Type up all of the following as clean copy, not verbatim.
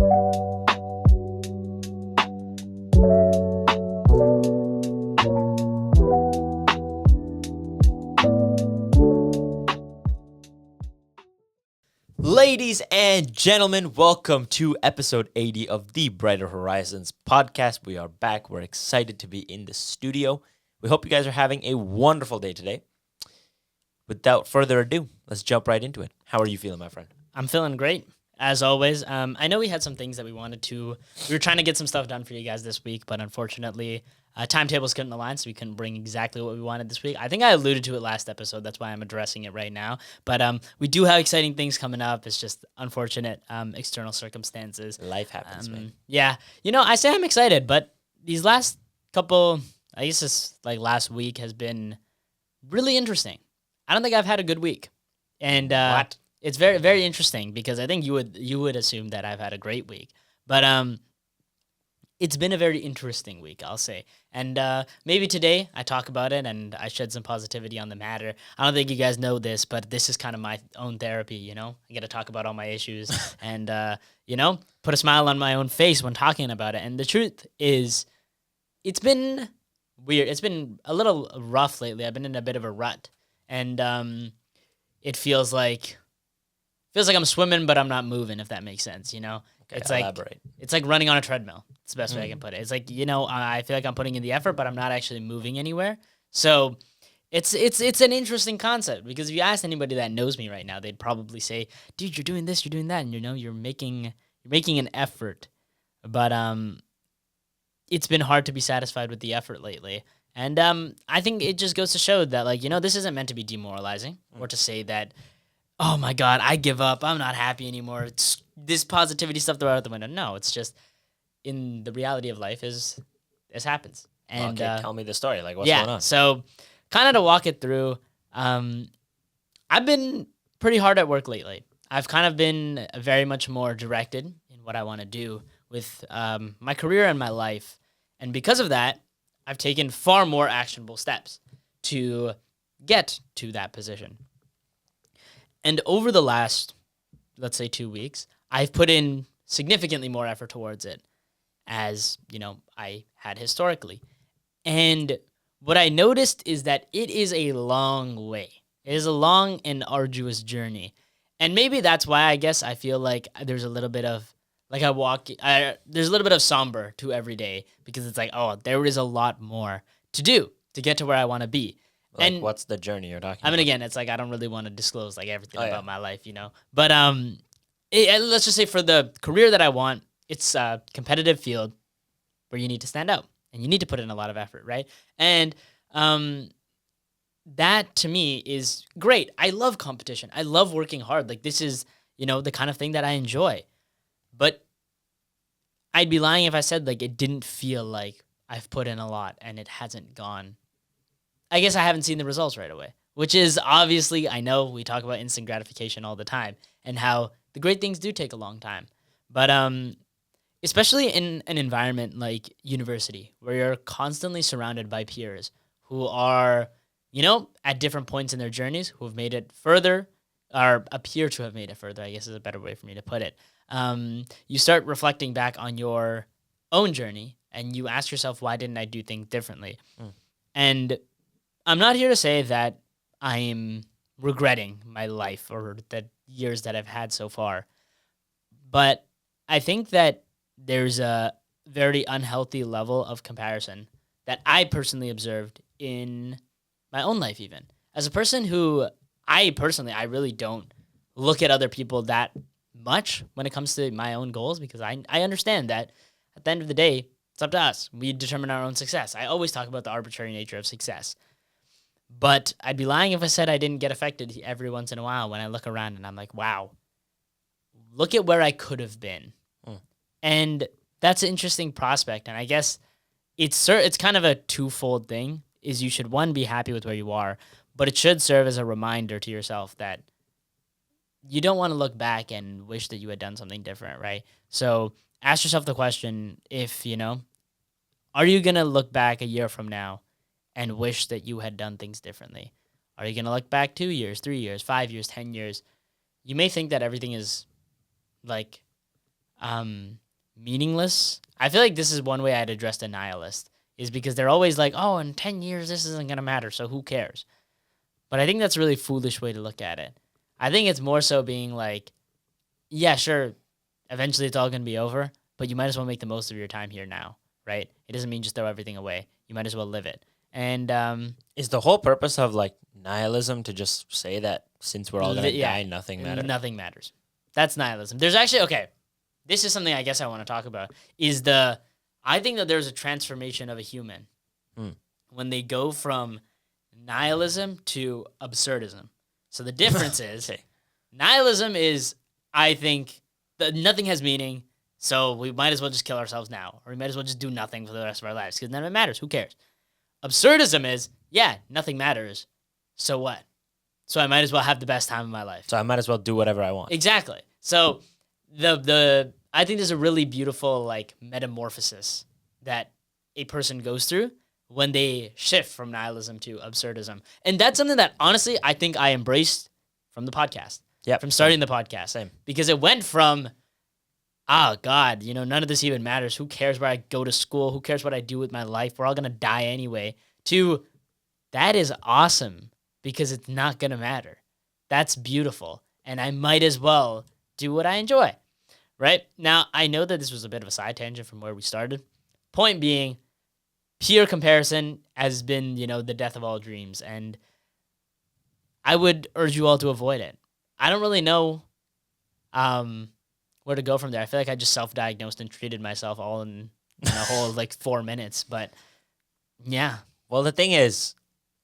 Ladies and gentlemen, welcome to episode 80 of the Brighter Horizons podcast. We are back. We're excited to be in the studio. We hope you guys are having a wonderful day today. Without further ado, let's jump right into it. How are you feeling, my friend? I'm feeling great, as always. I know we had some things that we were trying to get some stuff done for you guys this week, but unfortunately, timetables couldn't align, so we couldn't bring exactly what we wanted this week. I think I alluded to it last episode. That's why I'm addressing it right now. But we do have exciting things coming up. It's just unfortunate external circumstances. Life happens, man. Yeah. I say I'm excited, but these last couple, I guess this last week has been really interesting. I don't think I've had a good week. And What? It's very, very interesting because I think you would assume that I've had a great week. But it's been a very interesting week, I'll say. And maybe today I talk about it and I shed some positivity on the matter. I don't think you guys know this, but this is kind of my own therapy, I get to talk about all my issues and, put a smile on my own face when talking about it. And the truth is, it's been weird. It's been a little rough lately. I've been in a bit of a rut. And it feels like I'm swimming, but I'm not moving, if that makes sense, Okay, It's elaborate. It's like running on a treadmill. It's the best way I can put it. It's like, I feel like I'm putting in the effort, but I'm not actually moving anywhere. So it's an interesting concept because if you ask anybody that knows me right now, they'd probably say, dude, you're doing this, you're doing that, and you're making an effort. But it's been hard to be satisfied with the effort lately. And I think it just goes to show that, this isn't meant to be demoralizing or to say that, oh my God, I give up. I'm not happy anymore. It's this positivity stuff throw out the window. No, it's just in the reality of life is this happens. And Okay, tell me the story. What's going on? So kind of to walk it through, I've been pretty hard at work lately. I've kind of been very much more directed in what I want to do with my career and my life. And because of that, I've taken far more actionable steps to get to that position. And over the last, let's say 2 weeks, I've put in significantly more effort towards it as, I had historically. And what I noticed is that it is a long way. It is a long and arduous journey. And maybe that's why I guess I feel like there's a little bit of, there's a little bit of somber to every day because it's like, oh, there is a lot more to do to get to where I want to be. And What's the journey you're talking about? I mean, again, it's like I don't really want to disclose everything about my life, But let's just say for the career that I want, it's a competitive field where you need to stand out and you need to put in a lot of effort, right? And that to me is great. I love competition. I love working hard. This is the kind of thing that I enjoy. But I'd be lying if I said it didn't feel like I've put in a lot and it hasn't gone. I guess I haven't seen the results right away, which is obviously, I know we talk about instant gratification all the time and how the great things do take a long time. But especially in an environment like university where you're constantly surrounded by peers who are, at different points in their journeys, who have made it further or appear to have made it further, I guess is a better way for me to put it. You start reflecting back on your own journey and you ask yourself, why didn't I do things differently? And I'm not here to say that I'm regretting my life or the years that I've had so far, but I think that there's a very unhealthy level of comparison that I personally observed in my own life even. As a person who I really don't look at other people that much when it comes to my own goals because I understand that at the end of the day, it's up to us. We determine our own success. I always talk about the arbitrary nature of success. But I'd be lying if I said I didn't get affected every once in a while when I look around and I'm like, wow, look at where I could have been. And that's an interesting prospect. And I guess it's kind of a twofold thing is you should, one, be happy with where you are, but it should serve as a reminder to yourself that you don't want to look back and wish that you had done something different, right? So ask yourself the question, if, are you going to look back a year from now and wish that you had done things differently? Are you going to look back 2 years, 3 years, 5 years, 10 years? You may think that everything is meaningless. I feel like this is one way I'd address a nihilist, is because they're always like, oh, in 10 years, this isn't going to matter, so who cares? But I think that's a really foolish way to look at it. I think it's more so being like, yeah, sure, eventually it's all going to be over, but you might as well make the most of your time here now, right? It doesn't mean just throw everything away. You might as well live it. And Is the whole purpose of like nihilism to just say that since we're all gonna die, nothing matters? Nothing matters. That's nihilism. There's actually, okay, this is something I guess I want to talk about, I think that there's a transformation of a human when they go from nihilism to absurdism. So the difference is nihilism is, I think, that nothing has meaning, so we might as well just kill ourselves now, or we might as well just do nothing for the rest of our lives because none of it matters. Who cares? Absurdism is, yeah, nothing matters. So what? So I might as well have the best time of my life. So I might as well do whatever I want. Exactly. So I think there's a really beautiful like metamorphosis that a person goes through when they shift from nihilism to absurdism. And that's something that honestly I think I embraced from the podcast. Yeah. From starting the podcast. Same. Because it went from, oh God, none of this even matters. Who cares where I go to school? Who cares what I do with my life? We're all gonna die anyway. To, that is awesome because it's not gonna matter. That's beautiful. And I might as well do what I enjoy. Right? Now, I know that this was a bit of a side tangent from where we started. Point being, peer comparison has been, the death of all dreams. And I would urge you all to avoid it. I don't really know where to go from there. I feel like I just self-diagnosed and treated myself all in a whole 4 minutes. But yeah. Well, the thing is,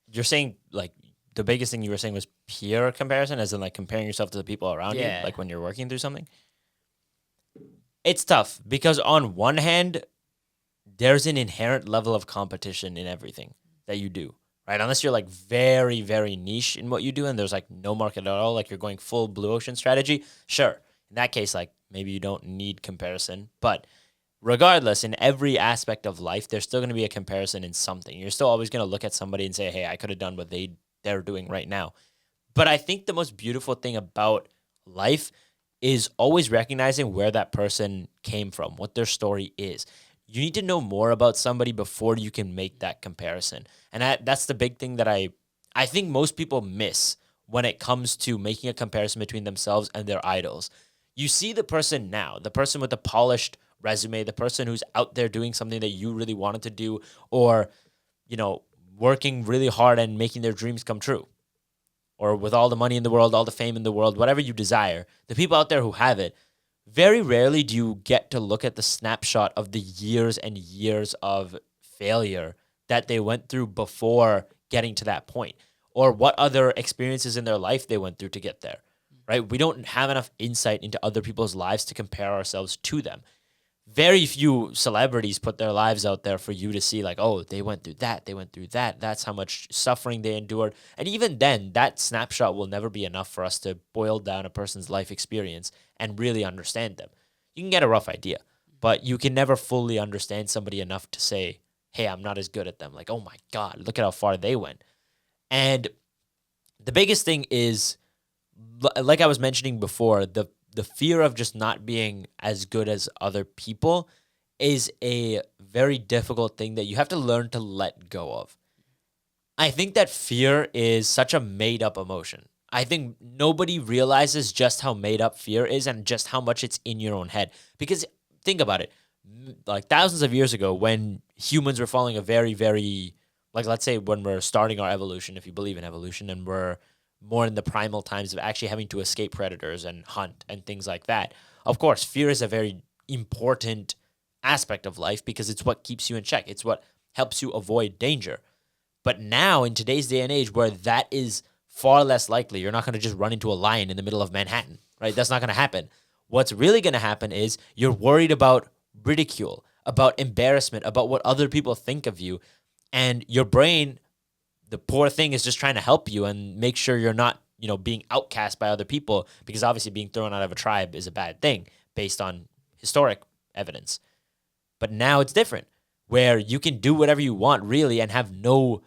you're saying like the biggest thing you were saying was peer comparison, as in like comparing yourself to the people around you, like when you're working through something. It's tough because on one hand, there's an inherent level of competition in everything that you do, right? Unless you're like very, very niche in what you do and there's like no market at all, like you're going full blue ocean strategy, sure. In that case, like maybe you don't need comparison. But regardless, in every aspect of life, there's still going to be a comparison in something. You're still always going to look at somebody and say, hey, I could have done what they're doing right now. But I think the most beautiful thing about life is always recognizing where that person came from, what their story is. You need to know more about somebody before you can make that comparison. And that's the big thing that I think most people miss when it comes to making a comparison between themselves and their idols. You see the person now, the person with the polished resume, the person who's out there doing something that you really wanted to do, or, working really hard and making their dreams come true. Or with all the money in the world, all the fame in the world, whatever you desire, the people out there who have it, very rarely do you get to look at the snapshot of the years and years of failure that they went through before getting to that point, or what other experiences in their life they went through to get there, right? We don't have enough insight into other people's lives to compare ourselves to them. Very few celebrities put their lives out there for you to see, like, oh, they went through that, that's how much suffering they endured. And even then, that snapshot will never be enough for us to boil down a person's life experience and really understand them. You can get a rough idea, but you can never fully understand somebody enough to say, hey, I'm not as good at them. Like, oh my God, look at how far they went. And the biggest thing is, like I was mentioning before, the fear of just not being as good as other people is a very difficult thing that you have to learn to let go of. I think that fear is such a made-up emotion. I think nobody realizes just how made up fear is and just how much it's in your own head. Because think about it, like thousands of years ago when humans were following a very, very, like let's say when we're starting our evolution, if you believe in evolution, and we're more in the primal times of actually having to escape predators and hunt and things like that. Of course, fear is a very important aspect of life because it's what keeps you in check. It's what helps you avoid danger. But now in today's day and age where that is far less likely, you're not going to just run into a lion in the middle of Manhattan, right? That's not going to happen. What's really going to happen is you're worried about ridicule, about embarrassment, about what other people think of you. And your brain, the poor thing, is just trying to help you and make sure you're not, being outcast by other people, because obviously being thrown out of a tribe is a bad thing based on historic evidence. But now it's different, where you can do whatever you want really and have no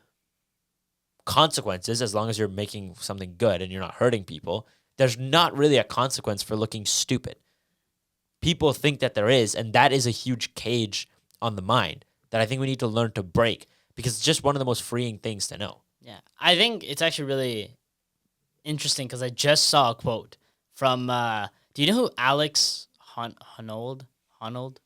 consequences as long as you're making something good and you're not hurting people. There's not really a consequence for looking stupid. people think that there is, and that is a huge cage on the mind that I think we need to learn to break because it's just one of the most freeing things to know. Yeah, I think it's actually really interesting because I just saw a quote from. Do you know who Alex Honnold? Honnold?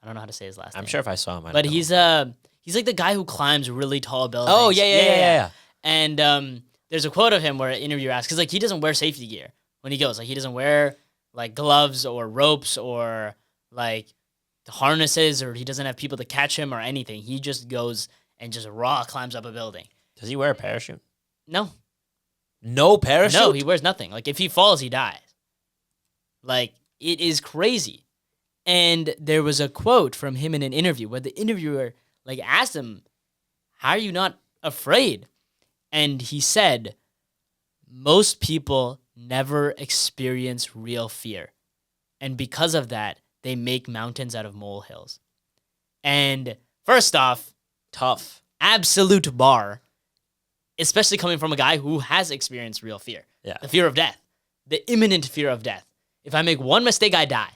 I don't know how to say his last name. I'm sure if I saw him, But he's like the guy who climbs really tall buildings. Oh yeah. And there's a quote of him where an interviewer asks, because like he doesn't wear safety gear when he goes. Like he doesn't wear like gloves or ropes or like harnesses, or he doesn't have people to catch him or anything. He just goes and just raw climbs up a building. Does he wear a parachute? No. No parachute? No, he wears nothing. Like if he falls, he dies. Like it is crazy. And there was a quote from him in an interview where the interviewer like asked him, "How are you not afraid?" And he said, "Most people never experience real fear. And because of that, they make mountains out of molehills." And first off, Tough. absolute bar, especially coming from a guy who has experienced real fear. Yeah. The fear of death, the imminent fear of death. If I make one mistake, I die.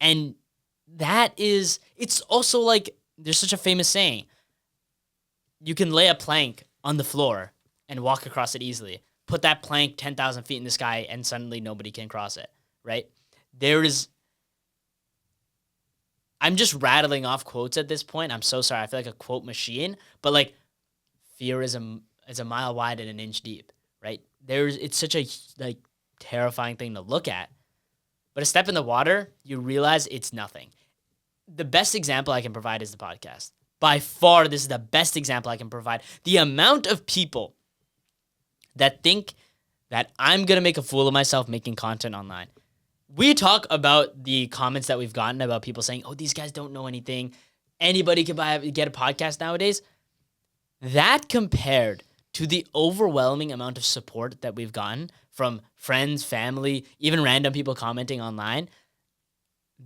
And it's also like, there's such a famous saying. You can lay a plank on the floor and walk across it easily. Put that plank 10,000 feet in the sky and suddenly nobody can cross it, right? I'm just rattling off quotes at this point. I'm so sorry. I feel like a quote machine, but like fear is a mile wide and an inch deep, right? It's such a like terrifying thing to look at. But a step in the water, you realize it's nothing. The best example I can provide is the podcast. By far, this is the best example I can provide. The amount of people that think that I'm going to make a fool of myself making content online. We talk about the comments that we've gotten about people saying, "Oh, these guys don't know anything. Anybody can get a podcast nowadays." That compared to the overwhelming amount of support that we've gotten from friends, family, even random people commenting online,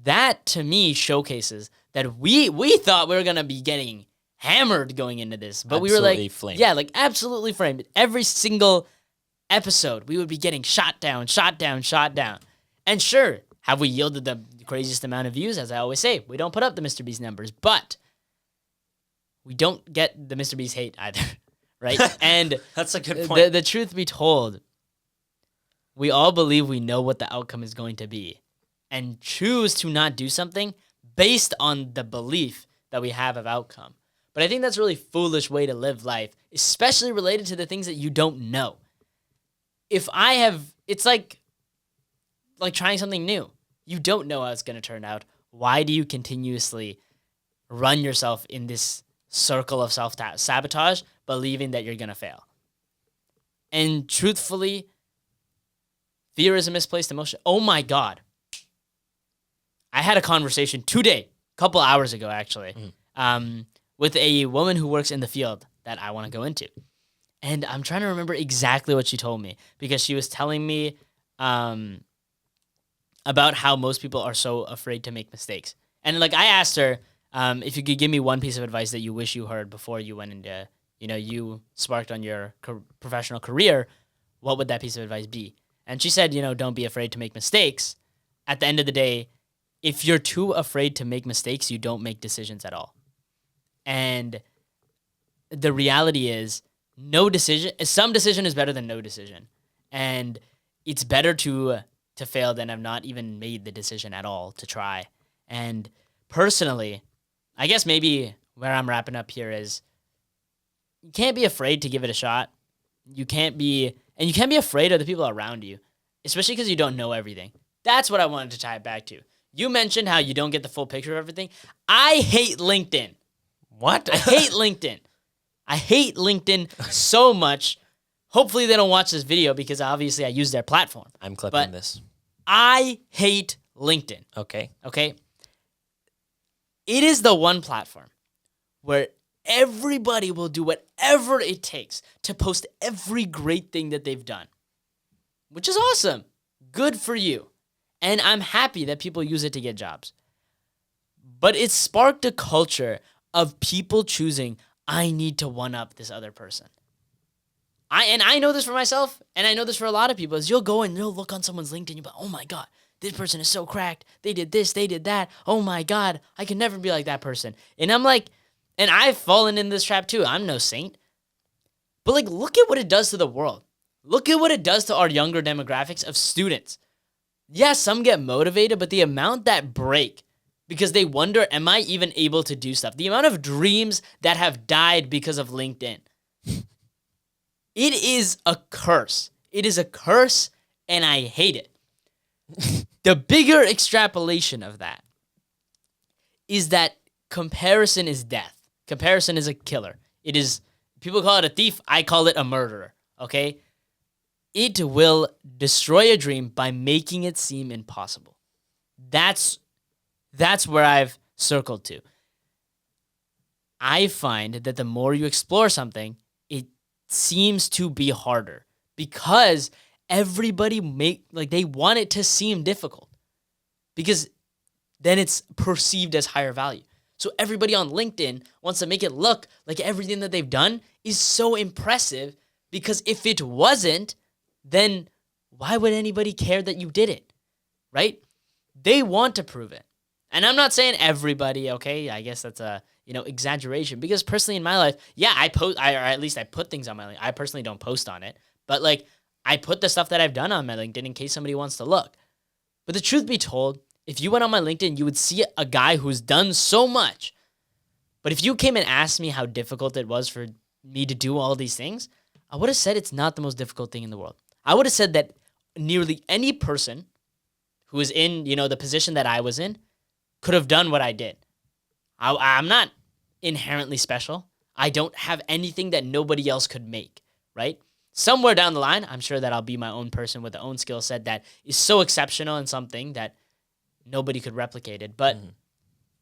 that to me showcases that we thought we were going to be getting hammered going into this. But we were like, flamed. Yeah, like absolutely framed. Every single episode, we would be getting shot down. And sure, have we yielded the craziest amount of views? As I always say, we don't put up the Mr. Beast numbers, but we don't get the Mr. Beast hate either, right? And that's a good point. The truth be told, we all believe we know what the outcome is going to be and choose to not do something based on the belief that we have of outcome. But I think that's a really foolish way to live life, especially related to the things that you don't know. It's like trying something new. You don't know how it's going to turn out. Why do you continuously run yourself in this circle of self-sabotage, believing that you're going to fail? And truthfully, fear is a misplaced emotion. Oh my God. I had a conversation today, a couple hours ago actually, with a woman who works in the field that I want to go into. And I'm trying to remember exactly what she told me because she was telling me about how most people are so afraid to make mistakes. And like I asked her if you could give me one piece of advice that you wish you heard before you went into, you sparked on your professional career, what would that piece of advice be? And she said, don't be afraid to make mistakes. At the end of the day, if you're too afraid to make mistakes, you don't make decisions at all. And the reality is some decision is better than no decision. And it's better to fail than have not even made the decision at all to try. And personally, I guess maybe where I'm wrapping up here is you can't be afraid to give it a shot. You can't be afraid of the people around you, especially because you don't know everything. That's what I wanted to tie it back to. You mentioned how you don't get the full picture of everything. I hate LinkedIn. What? I hate LinkedIn. I hate LinkedIn so much. Hopefully they don't watch this video because obviously I use their platform. I'm clipping this. I hate LinkedIn. Okay. It is the one platform where everybody will do whatever it takes to post every great thing that they've done, which is awesome. Good for you. And I'm happy that people use it to get jobs. But it sparked a culture of people choosing, I need to one-up this other person. I know this for myself, and I know this for a lot of people, is you'll go and you'll look on someone's LinkedIn, you'll be like, oh my God, this person is so cracked. They did this, they did that. Oh my God, I can never be like that person. And I'm like, and I've fallen in this trap too. I'm no saint. But like, look at what it does to the world. Look at what it does to our younger demographics of students. Yeah, some get motivated, but the amount that break because they wonder, am I even able to do stuff? The amount of dreams that have died because of LinkedIn. It is a curse. It is a curse, and I hate it. The bigger extrapolation of that is that comparison is death. Comparison is a killer. It is, people call it a thief. I call it a murderer, okay? It will destroy a dream by making it seem impossible. That's where I've circled to. I find that the more you explore something, it seems to be harder because everybody they want it to seem difficult because then it's perceived as higher value. So everybody on LinkedIn wants to make it look like everything that they've done is so impressive because if it wasn't, then why would anybody care that you did it, right? They want to prove it. And I'm not saying everybody, okay? I guess that's a, exaggeration because personally in my life, yeah, or at least I put things on my LinkedIn. I personally don't post on it, but like I put the stuff that I've done on my LinkedIn in case somebody wants to look. But the truth be told, if you went on my LinkedIn, you would see a guy who's done so much. But if you came and asked me how difficult it was for me to do all these things, I would have said it's not the most difficult thing in the world. I would have said that nearly any person who is in, the position that I was in could have done what I did. I'm not inherently special. I don't have anything that nobody else could make, right? Somewhere down the line, I'm sure that I'll be my own person with the own skill set that is so exceptional and something that nobody could replicate it. But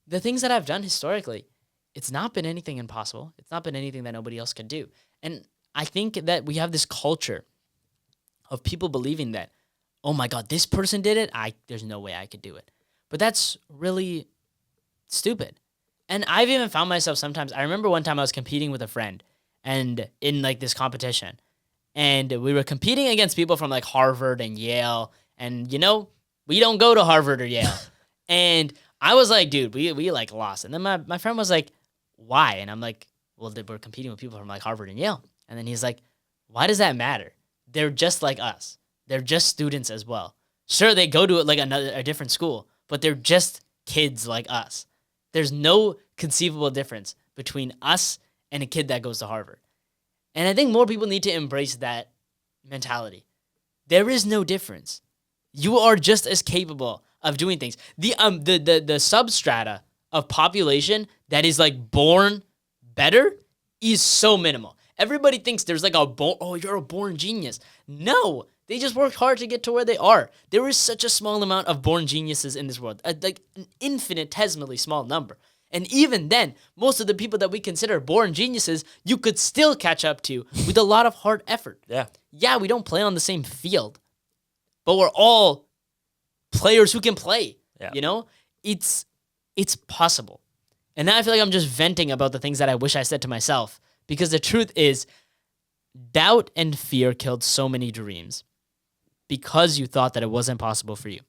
the things that I've done historically, it's not been anything impossible. It's not been anything that nobody else could do. And I think that we have this culture of people believing that, oh my God, this person did it. There's no way I could do it. But that's really stupid. And I've even found myself sometimes, I remember one time I was competing with a friend and in like this competition. And we were competing against people from like Harvard and Yale. And we don't go to Harvard or Yale. And I was like, dude, we like lost. And then my friend was like, why? And I'm like, well, we're competing with people from like Harvard and Yale. And then he's like, why does that matter? They're just like us. They're just students as well. Sure, they go to like a different school, but they're just kids like us. There's no conceivable difference between us and a kid that goes to Harvard. And I think more people need to embrace that mentality. There is no difference. You are just as capable of doing things. The substrata of population that is like born better is so minimal. Everybody thinks there's like you're a born genius. No, they just worked hard to get to where they are. There is such a small amount of born geniuses in this world, like an infinitesimally small number. And even then, most of the people that we consider born geniuses, you could still catch up to with a lot of hard effort. Yeah, we don't play on the same field, but we're all players who can play. Yeah. It's possible. And now I feel like I'm just venting about the things that I wish I said to myself, because the truth is, doubt and fear killed so many dreams because you thought that it wasn't possible for you.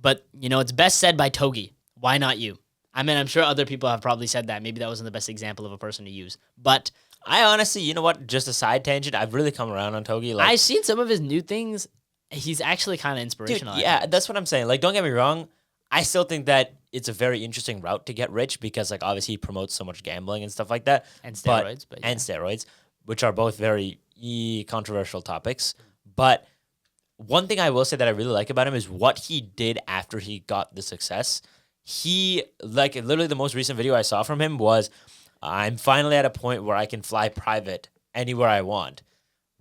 But, it's best said by Togi. Why not you? I mean, I'm sure other people have probably said that. Maybe that wasn't the best example of a person to use. But I honestly, you know what? Just a side tangent. I've really come around on Togi. Like, I've seen some of his new things. He's actually kind of inspirational. Dude, yeah, that's what I'm saying. Like, don't get me wrong. I still think that it's a very interesting route to get rich because, like, obviously he promotes so much gambling and stuff like that. And steroids. And steroids, which are both very controversial topics. But one thing I will say that I really like about him is what he did after he got the success. He, like, literally the most recent video I saw from him was, I'm finally at a point where I can fly private anywhere I want.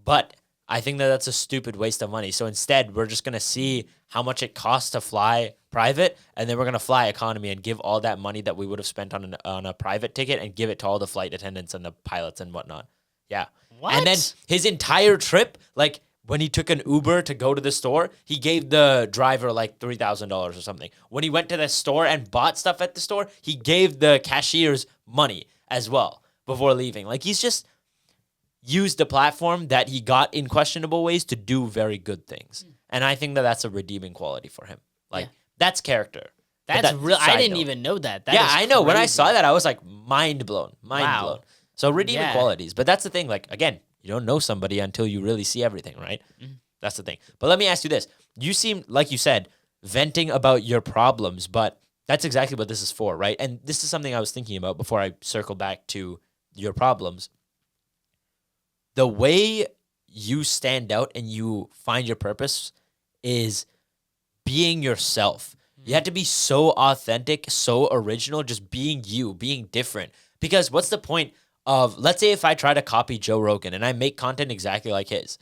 But I think that that's a stupid waste of money. So instead, we're just going to see how much it costs to fly private, and then we're going to fly economy and give all that money that we would have spent on a private ticket and give it to all the flight attendants and the pilots and whatnot. Yeah. What? And then his entire trip, like, when he took an Uber to go to the store, he gave the driver like $3,000 or something. When he went to the store and bought stuff at the store, he gave the cashiers money as well before leaving. Like, he's just used the platform that he got in questionable ways to do very good things. And I think that that's a redeeming quality for him. Like, Yeah. that's character. But That's that real. I side didn't note. even know that. That Yeah, is I know. When I crazy. saw that, I was like, mind blown. Mind blown. So redeeming Yeah. qualities. But that's the thing. Like, again, you don't know somebody until you really see everything, right? Mm-hmm. That's the thing. But let me ask you this. You seem, like you said, venting about your problems, but that's exactly what this is for, right? And this is something I was thinking about before I circle back to your problems. The way you stand out and you find your purpose is being yourself. You have to be so authentic, so original, just being you, being different. Because what's the point of, let's say if I try to copy Joe Rogan and I make content exactly like his,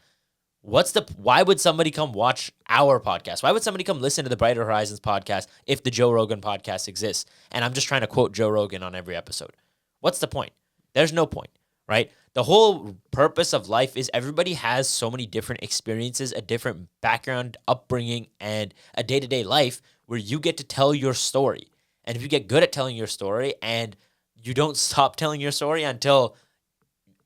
why would somebody come watch our podcast? Why would somebody come listen to the Brighter Horizons podcast if the Joe Rogan podcast exists? And I'm just trying to quote Joe Rogan on every episode. What's the point? There's no point, right? The whole purpose of life is everybody has so many different experiences, a different background, upbringing, and a day-to-day life where you get to tell your story. And if you get good at telling your story and you don't stop telling your story until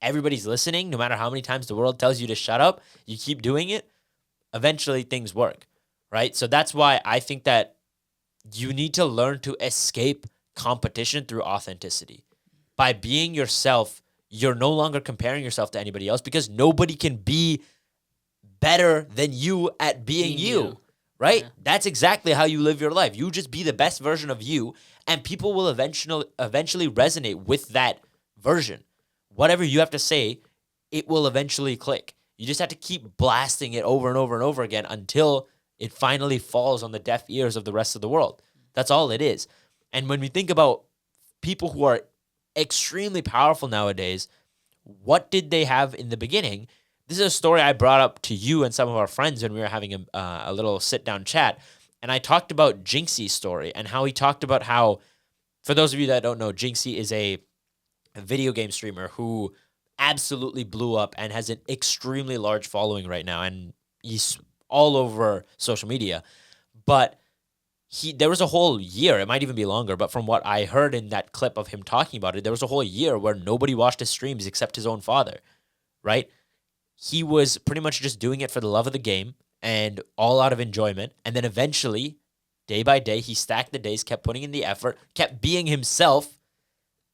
everybody's listening, no matter how many times the world tells you to shut up, you keep doing it, eventually things work, right? So that's why I think that you need to learn to escape competition through authenticity. By being yourself, you're no longer comparing yourself to anybody else because nobody can be better than you at being you. Right? Yeah. That's exactly how you live your life. You just be the best version of you, and people will eventually resonate with that version. Whatever you have to say, it will eventually click. You just have to keep blasting it over and over and over again until it finally falls on the deaf ears of the rest of the world. That's all it is. And when we think about people who are extremely powerful nowadays, what did they have in the beginning? This is a story I brought up to you and some of our friends when we were having a little sit-down chat. And I talked about Jinxie's story and how he talked about how, for those of you that don't know, Jinxie is a video game streamer who absolutely blew up and has an extremely large following right now. And he's all over social media. But there was a whole year, it might even be longer, but from what I heard in that clip of him talking about it, there was a whole year where nobody watched his streams except his own father, right? He was pretty much just doing it for the love of the game and all out of enjoyment. And then eventually, day by day, he stacked the days, kept putting in the effort, kept being himself.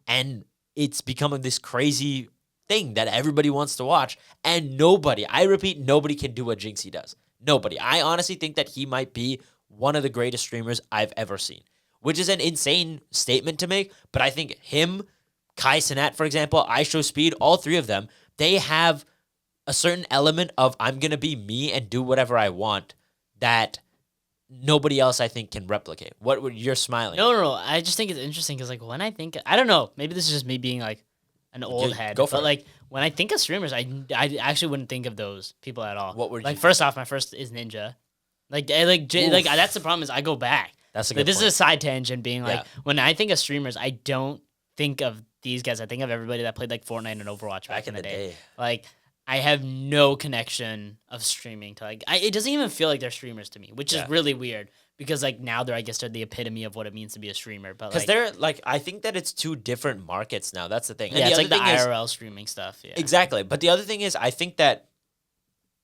And it's becoming this crazy thing that everybody wants to watch. And nobody, I repeat, nobody can do what Jinxie does. Nobody. I honestly think that he might be one of the greatest streamers I've ever seen, which is an insane statement to make. But I think him, Kai Cenat, for example, IShowSpeed, all three of them, they have a certain element of I'm going to be me and do whatever I want that nobody else, I think, can replicate. You're smiling. No. I just think it's interesting because, like, when I think, I don't know, maybe this is just me being, like, an old head. Go for but, it. like, when I think of streamers, I actually wouldn't think of those people at all. What would like, you first off, my first is Ninja. Like that's the problem is I go back. That's a like, good this point. is a side tangent being, like, Yeah. when I think of streamers, I don't think of these guys. I think of everybody that played, like, Fortnite and Overwatch back in the day. Like, I have no connection of streaming to, like, it doesn't even feel like they're streamers to me, which is really weird because, like, now I guess they're the epitome of what it means to be a streamer. But because like, they're like, I think that it's two different markets now. That's the thing. And yeah, the it's other like the thing is- IRL streaming stuff. Yeah, Exactly. But the other thing is, I think that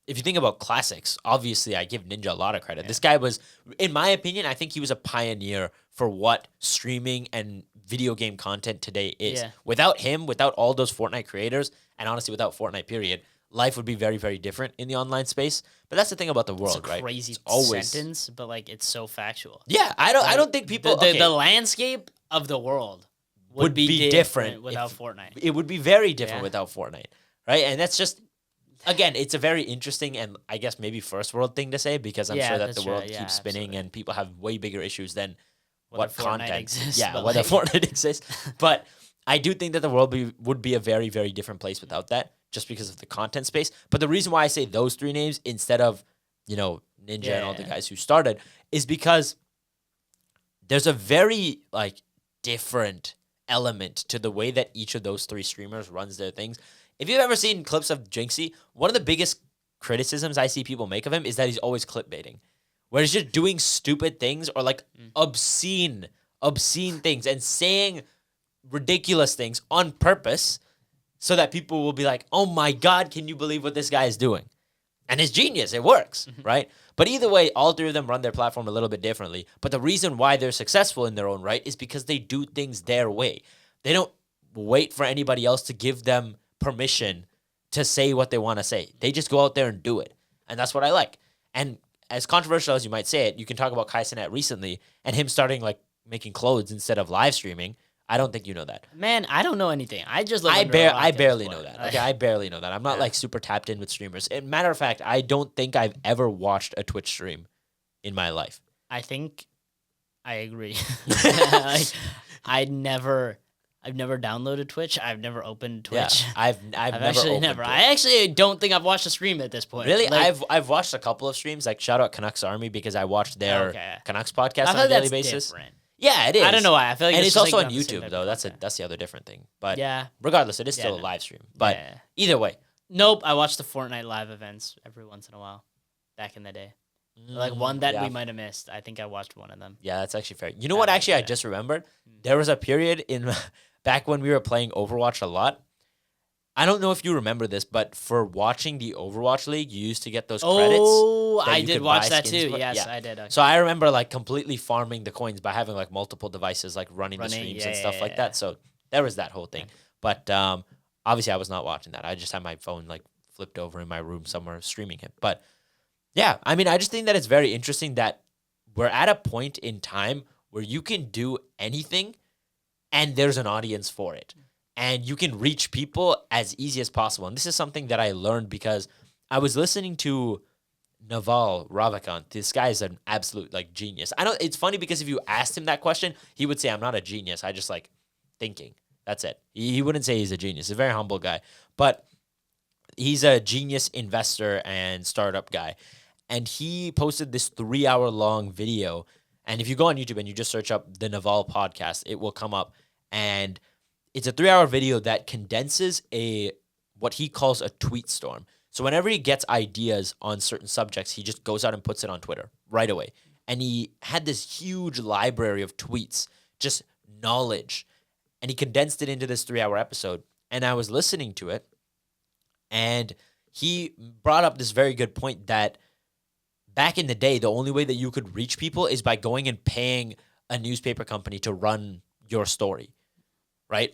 if you think about classics, obviously I give Ninja a lot of credit. This guy was, in my opinion, I think he was a pioneer for what streaming and video game content today is. Yeah. Without him, without all those Fortnite creators, and honestly without Fortnite period, life would be very, very different in the online space. But that's the thing about the world, it's a right? crazy It's always sentence, but like it's so factual. Yeah, I don't think people The landscape of the world would be different without Fortnite. It would be very different Yeah. without Fortnite, right? And that's just, again, it's a very interesting and I guess maybe first world thing to say because I'm Yeah, sure that that's the world right. Yeah, keeps spinning absolutely. and people have way bigger issues than Whether what Fortnite content exists, Yeah, but, whether like- Fortnite exists. But I do think that the world would be a very, very different place without that, just because of the content space. But the reason why I say those three names instead of, Ninja and all the Yeah. guys who started is because there's a very different element to the way that each of those three streamers runs their things. If you've ever seen clips of Jinxie, one of the biggest criticisms I see people make of him is that he's always clickbaiting, where he's just doing stupid things or obscene things and saying ridiculous things on purpose so that people will be like, oh my God, can you believe what this guy is doing? And it's genius. It works, right? But either way, all three of them run their platform a little bit differently. But the reason why they're successful in their own right is because they do things their way. They don't wait for anybody else to give them permission to say what they want to say. They just go out there and do it. And that's what I like. And as controversial as you might say it, you can talk about Kai Cenat recently and him starting like making clothes instead of live streaming. I don't think you know that. Man, I don't know anything. I just live I under a rock I at this barely point. know that. Okay, I barely know that. I'm not Yeah. like super tapped in with streamers. And matter of fact, I don't think I've ever watched a Twitch stream in my life. I think I agree. Like, I've never downloaded Twitch. I've never opened Twitch. Yeah, I've never actually opened never. it. I actually don't think I've watched a stream at this point. Really, Like, I've watched a couple of streams. Like shout out Canucks Army because I watched their Okay. Canucks podcast I on feel a daily that's basis. different. Yeah, it is. I don't know why. I feel like and it's just also like on not the same YouTube type though. of That's content. that's the other different thing. But Yeah. regardless, it is Yeah, still a no. live stream. But Yeah. either way, Nope. I watched the Fortnite live events every once in a while, back in the day. Like one that yeah. we might have missed. I think I watched one of them. Yeah, that's actually fair. You know what? Actually, I yeah. just remembered. There was a period in back when we were playing Overwatch a lot. I don't know if you remember this, but for watching the Overwatch League, you used to get those credits. Oh, that I you did could watch buy that skins too. for. Yes, Yeah. I did. Okay. So I remember like completely farming the coins by having like multiple devices like running the Running, streams yeah, and stuff yeah, like yeah. that. So there was that whole thing. But obviously I was not watching that. I just had my phone like flipped over in my room somewhere streaming it. But yeah, I mean, I just think that it's very interesting that we're at a point in time where you can do anything and there's an audience for it. And you can reach people as easy as possible. And this is something that I learned because I was listening to Naval Ravikant. This guy is an absolute like genius. I know it's funny because if you asked him that question, he would say, I'm not a genius. I just like thinking. That's it. He wouldn't say he's a genius. He's a very humble guy. But he's a genius investor and startup guy. And he posted this 3-hour long video. And if you go on YouTube and you just search up the Naval podcast, it will come up. And it's a 3-hour video that condenses what he calls a tweet storm. So whenever he gets ideas on certain subjects, he just goes out and puts it on Twitter right away. And he had this huge library of tweets, just knowledge. And he condensed it into this 3-hour episode. And I was listening to it. And he brought up this very good point that back in the day, the only way that you could reach people is by going and paying a newspaper company to run your story, right?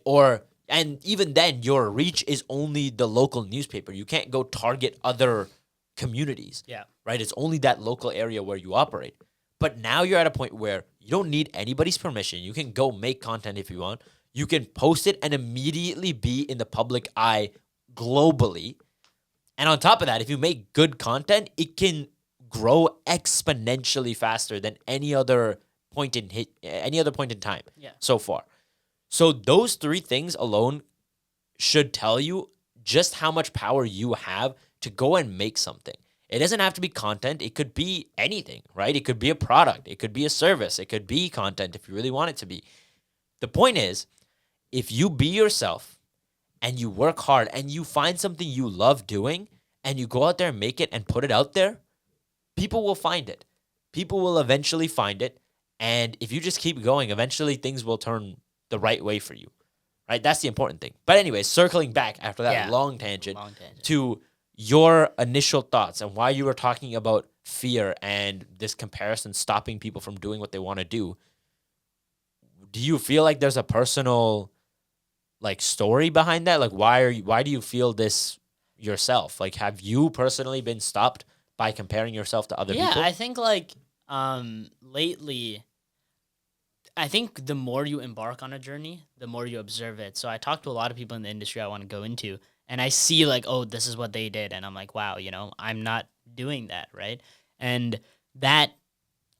And even then, your reach is only the local newspaper. You can't go target other communities, Yeah. right? It's only that local area where you operate. But now you're at a point where you don't need anybody's permission. You can go make content if you want. You can post it and immediately be in the public eye globally. And on top of that, if you make good content, it can grow exponentially faster than any other point in time Yeah. so far. So those three things alone should tell you just how much power you have to go and make something. It doesn't have to be content. It could be anything, right? It could be a product. It could be a service. It could be content if you really want it to be. The point is, if you be yourself and you work hard and you find something you love doing and you go out there and make it and put it out there, people will find it. People will eventually find it. And if you just keep going, eventually things will turn the right way for you, right? That's the important thing. But anyways, circling back after that Yeah. long tangent Long tangent. to your initial thoughts and why you were talking about fear and this comparison stopping people from doing what they want to do. Do you feel like there's a personal like story behind that? Like why do you feel this yourself? Like have you personally been stopped by comparing yourself to other Yeah, people? I think like lately, I think the more you embark on a journey, the more you observe it. So I talk to a lot of people in the industry I want to go into, and I see like, oh, this is what they did, and I'm like, wow, I'm not doing that, right? And that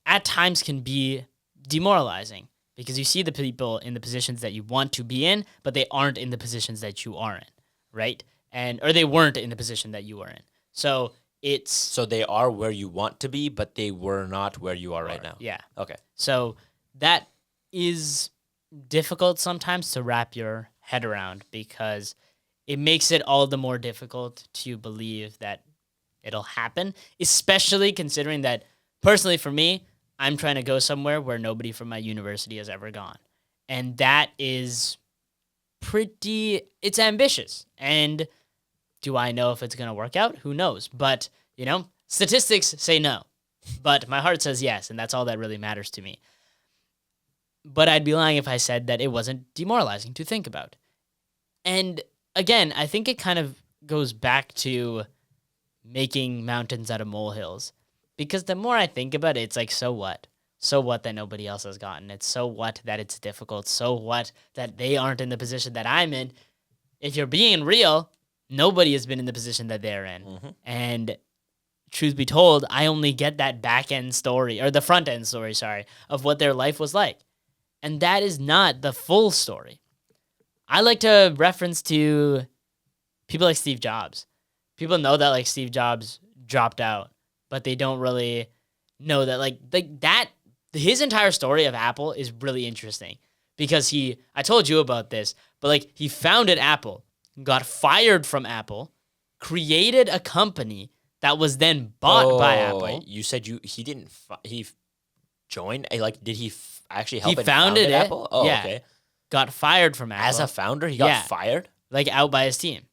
at times can be demoralizing because you see the people in the positions that you want to be in, but they aren't in the positions that you are in, right? Or they weren't in the position that you are in. So it's So they are where you want to be, but they were not where you are right now. yeah. Okay. So that is difficult sometimes to wrap your head around because it makes it all the more difficult to believe that it'll happen, especially considering that personally for me, I'm trying to go somewhere where nobody from my university has ever gone. And that is it's ambitious. And do I know if it's going to work out? Who knows? But, You know, statistics say no, but my heart says yes, and that's all that really matters to me. But I'd be lying if I said that it wasn't demoralizing to think about. And again, I think it kind of goes back to making mountains out of molehills. Because the more I think about it, it's like, so what? So what that nobody else has gotten it? So what that it's difficult? So what that they aren't in the position that I'm in? If you're being real, nobody has been in the position that they're in. Mhm. And truth be told, I only get that back end story, or the front end story, sorry, of what their life was like. And that is not the full story. I like to reference to people like Steve Jobs. People know that like Steve Jobs dropped out, but they don't really know that like that his entire story of Apple is really interesting because I told you about this, but like he founded Apple, got fired from Apple, created a company that was then bought by Apple. Wait. You said he didn't he joined like did he actually help He and founded it. Apple? Oh, Yeah. okay. Got fired from Apple. As a founder, he got Yeah. fired? like out by his team.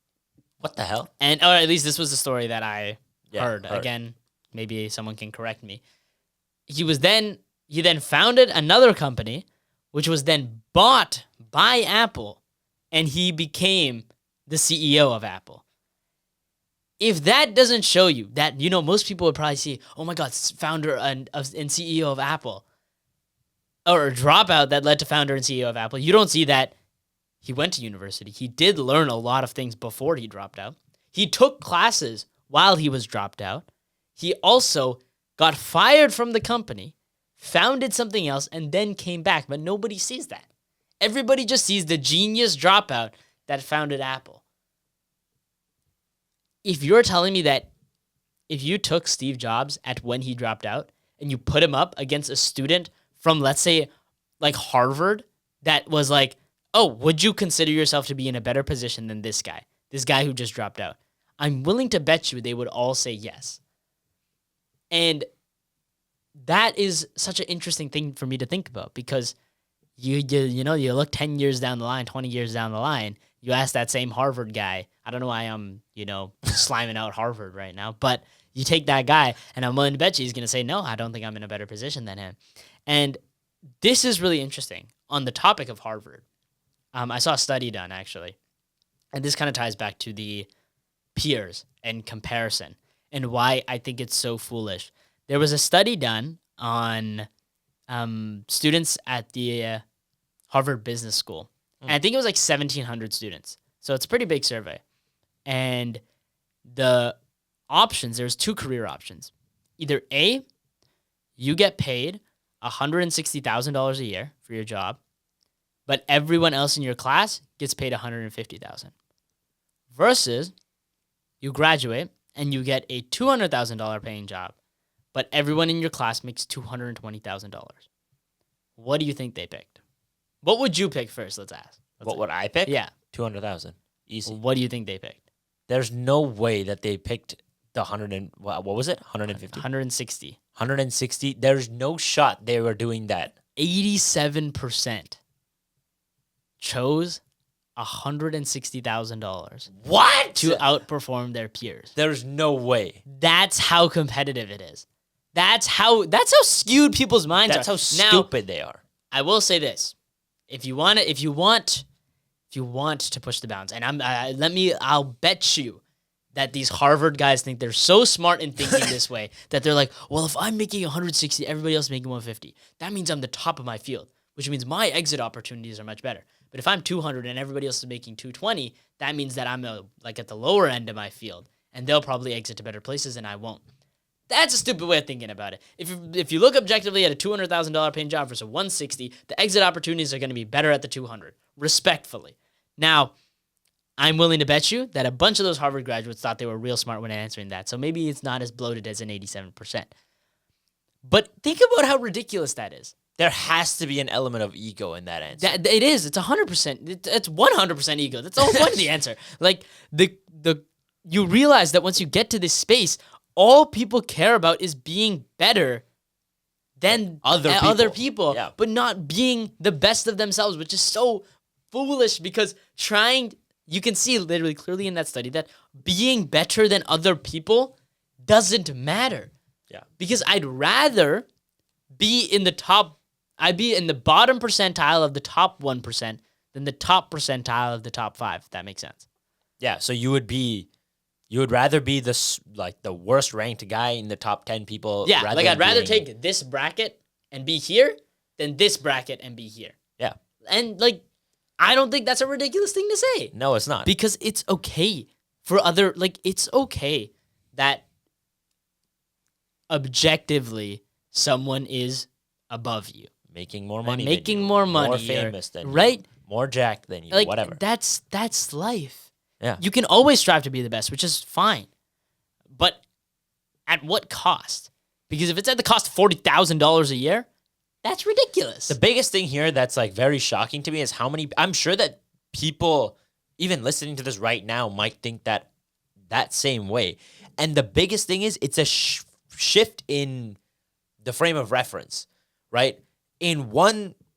What the hell? And or at least this was the story that I Yeah, heard. Again, maybe someone can correct me. He then founded another company, which was then bought by Apple, and he became the CEO of Apple. If that doesn't show you that, most people would probably see, oh my God, founder and CEO of Apple, or a dropout that led to founder and CEO of Apple. You don't see that he went to university. He did learn a lot of things before he dropped out. He took classes while he was dropped out. He also got fired from the company, founded something else, and then came back. But nobody sees that. Everybody just sees the genius dropout that founded Apple. If you're telling me that if you took Steve Jobs at when he dropped out and you put him up against a student from, let's say, like Harvard, that was like, oh, would you consider yourself to be in a better position than this guy who just dropped out? I'm willing to bet you they would all say yes. And that is such an interesting thing for me to think about because you look 10 years down the line, 20 years down the line, you ask that same Harvard guy. I don't know why I'm, sliming out Harvard right now, but you take that guy and I'm willing to bet you he's going to say, no, I don't think I'm in a better position than him. And this is really interesting on the topic of Harvard. I saw a study done actually, and this kind of ties back to the peers and comparison and why I think it's so foolish. There was a study done on students at the Harvard Business School. And I think it was like 1,700 students. So it's a pretty big survey. And the options, there's two career options. Either A, you get paid $160,000 a year for your job, but everyone else in your class gets paid $150,000. Versus you graduate and you get a $200,000 paying job, but everyone in your class makes $220,000. What do you think they picked? What would you pick first? Let's ask. What would I pick? Yeah. 200,000. Easy. What do you think they picked? There's no way that they picked the 100 and what was it? 150? 160. 160. There's no shot they were doing that. 87% chose $160,000 What? to outperform their peers. There's no way. That's how competitive it is. That's how skewed people's minds That's are. how stupid they are. I will say this: if you want to push the bounds, and I'll bet you that these Harvard guys think they're so smart in thinking this way that they're like, well, if I'm making 160, everybody else is making 150. That means I'm the top of my field, which means my exit opportunities are much better. But if I'm 200 and everybody else is making 220, that means that I'm at the lower end of my field, and they'll probably exit to better places, and I won't. That's a stupid way of thinking about it. If you look objectively at a $200,000 paying job versus 160, the exit opportunities are going to be better at the 200, respectfully. Now, I'm willing to bet you that a bunch of those Harvard graduates thought they were real smart when answering that, so maybe it's not as bloated as an 87%. But think about how ridiculous that is. There has to be an element of ego in that answer. It is. It's 100%. It's 100% ego. That's the whole point of the answer. Like you realize that once you get to this space, all people care about is being better than other people, Yeah. but not being the best of themselves, which is so foolish because you can see literally clearly in that study that being better than other people doesn't matter. Yeah. Because I'd rather be in the top, I'd be in the bottom percentile of the top 1% than the top percentile of the top 5, if that makes sense. Yeah, so you would rather be the worst ranked guy in the top 10 people. Yeah, like I'd rather being- take this bracket and be here than this bracket and be here. Yeah. And like, I don't think that's a ridiculous thing to say. No, it's not. Because it's okay for it's okay that objectively someone is above you. Making more Like, money making than you, more money more or- famous than right? you, more jacked than you, Like whatever. that's life. Yeah. You can always strive to be the best, which is fine. But at what cost? Because if it's at the cost of $40,000 a year, that's ridiculous. The biggest thing here that's like very shocking to me is how many. I'm sure that people, even listening to this right now, might think that same way. And the biggest thing is it's a shift in the frame of reference, right? In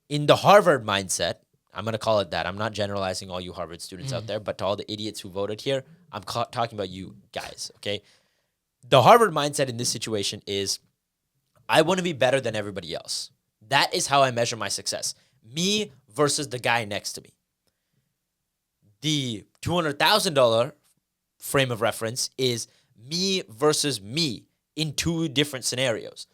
the Harvard mindset, I'm going to call it that. I'm not generalizing all you Harvard students out there, but to all the idiots who voted here, I'm talking about you guys, okay? The Harvard mindset in this situation is I want to be better than everybody else. That is how I measure my success. Me versus the guy next to me. The $200,000 frame of reference is me versus me in two different scenarios,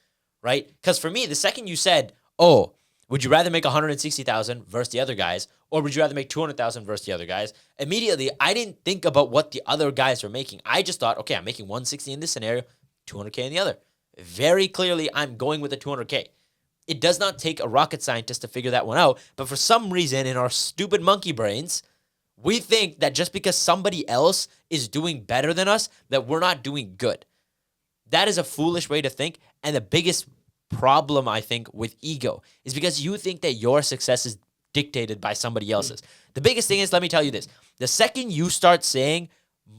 right? Because for me, the second you said, oh, would you rather make $160,000 versus the other guys, or would you rather make $200,000 versus the other guys? Immediately, I didn't think about what the other guys were making. I just thought, okay, I'm making $160 in this scenario, $200K in the other. Very clearly, I'm going with the $200K. It does not take a rocket scientist to figure that one out, but for some reason, in our stupid monkey brains, we think that just because somebody else is doing better than us, that we're not doing good. That is a foolish way to think, and the biggest problem, I think, with ego is because you think that your success is dictated by somebody else's. The biggest thing is, let me tell you this. The second you start saying,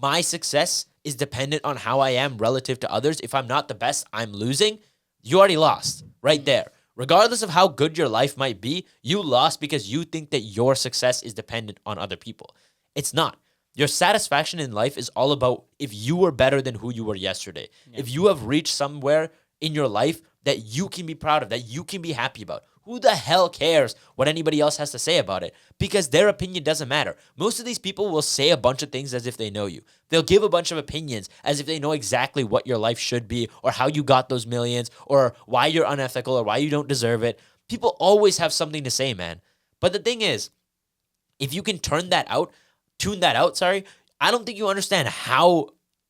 my success is dependent on how I am relative to others, if I'm not the best, I'm losing, you already lost right there. Regardless of how good your life might be, you lost because you think that your success is dependent on other people. It's not. Your satisfaction in life is all about if you were better than who you were yesterday. Yeah. If you have reached somewhere in your life that you can be proud of, that you can be happy about. Who the hell cares what anybody else has to say about it? Because their opinion doesn't matter. Most of these people will say a bunch of things as if they know you. They'll give a bunch of opinions as if they know exactly what your life should be, or how you got those millions, or why you're unethical, or why you don't deserve it. People always have something to say, man. But the thing is, if you can tune that out, I don't think you understand how